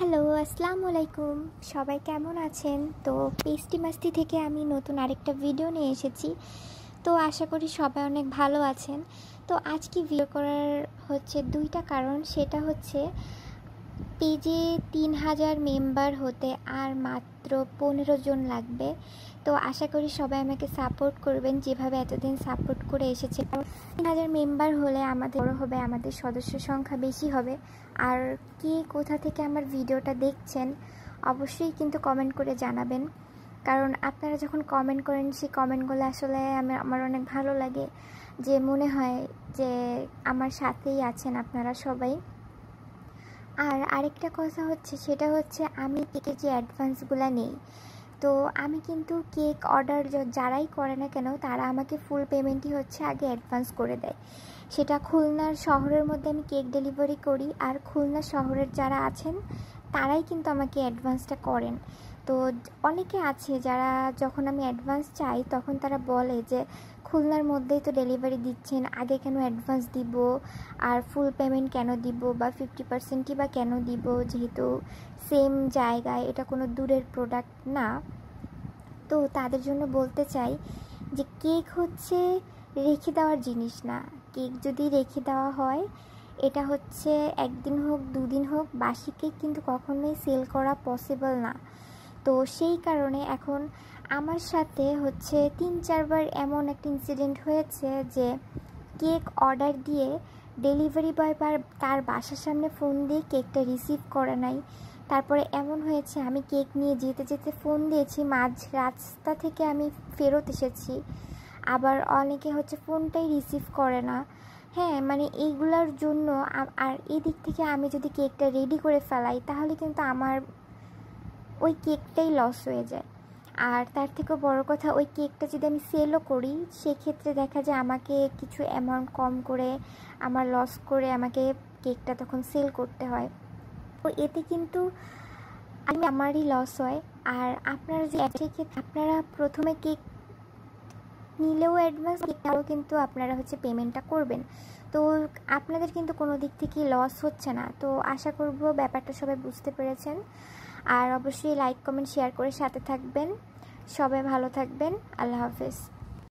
Hello, আসসালামু আলাইকুম। সবাই কেমন আছেন? তো পেস্টি মাস্তি থেকে আমি নতুন আরেকটা ভিডিও নিয়ে এসেছি। তো আশা করি সবাই অনেক ভালো আছেন। তো আজকে ভিডিও করার হচ্ছে দুইটা কারণ। সেটা হচ্ছে পেজে 3000 মেম্বার হতে আর মাত্র 15 জন লাগবে। তো আশা করি সবাই আমাকে সাপোর্ট করবেন যেভাবে এতদিন সাপোর্ট করে এসেছে। 3000 মেম্বার হলে আমাদের বড় হবে, আমাদের সদস্য সংখ্যা বেশি হবে। আর কে কোথা থেকে আমার ভিডিওটা দেখছেন অবশ্যই কিন্তু কমেন্ট করে জানাবেন, কারণ আপনারা যখন কমেন্ট করেন সেই কমেন্টগুলো আসলে আমার অনেক ভালো লাগে, যে মনে হয় যে আমার সাথেই আছেন আপনারা সবাই। আর আরেকটা কথা হচ্ছে, সেটা হচ্ছে আমি কেকের যে অ্যাডভান্সগুলো নেই, তো আমি কিন্তু কেক অর্ডার যারাই করে না কেন তারা আমাকে ফুল পেমেন্টই হচ্ছে আগে অ্যাডভান্স করে দেয়। সেটা খুলনার শহরের মধ্যে আমি কেক ডেলিভারি করি, আর খুলনা শহরের যারা আছেন তারাই কিন্তু আমাকে অ্যাডভান্সটা করেন। তো অনেকে আছে যারা যখন আমি অ্যাডভান্স চাই তখন তারা বলে যে খুলনার মধ্যেই তো ডেলিভারি দিচ্ছেন, আগে কেন অ্যাডভান্স দিব, আর ফুল পেমেন্ট কেন দিব, বা 50%ই বা কেন দিব, যেহেতু সেম জায়গায়, এটা কোনো দূরের প্রোডাক্ট না। তো তাদের জন্য বলতে চাই যে কেক হচ্ছে রেখে দেওয়ার জিনিস না। কেক যদি রেখে দেওয়া হয়, এটা হচ্ছে একদিন হোক দুদিন হোক, বাসি কেক কিন্তু কখনোই সেল করা পসিবল না। তো সেই কারণে এখন আমার সাথে হচ্ছে 3-4 বার এমন একটা ইনসিডেন্ট হয়েছে যে কেক অর্ডার দিয়ে ডেলিভারি বয় তার বাসার সামনে ফোন দিয়ে কেকটা রিসিভ করে নাই। তারপরে এমন হয়েছে আমি কেক নিয়ে যেতে যেতে ফোন দিয়েছি, মাঝ রাস্তা থেকে আমি ফেরত এসেছি। আবার অনেকে হচ্ছে ফোনটাই রিসিভ করে না। হ্যাঁ, মানে এইগুলোর জন্য আর এই দিক থেকে আমি যদি কেকটা রেডি করে ফেলাই তাহলে কিন্তু আমার ওই কেকটাই লস হয়ে যায়। আর তার থেকেও বড় কথা, ওই কেকটা যদি আমি সেলও করি সেক্ষেত্রে দেখা যায় আমাকে কিছু অ্যামাউন্ট কম করে, আমার লস করে আমাকে কেকটা তখন সেল করতে হয়। তো এতে কিন্তু আমারই লস হয়। আর আপনারা যে আপনারা প্রথমে কেক নিলেও অ্যাডভান্স, কেকটাও কিন্তু আপনারা হচ্ছে পেমেন্টটা করবেন। তো আপনাদের কিন্তু কোনো দিক থেকেই লস হচ্ছে না। তো আশা করব ব্যাপারটা সবাই বুঝতে পেরেছেন। আর অবশ্যই লাইক কমেন্ট শেয়ার করে সাথে থাকবেন। সবাই ভালো থাকবেন। আল্লাহ হাফেজ।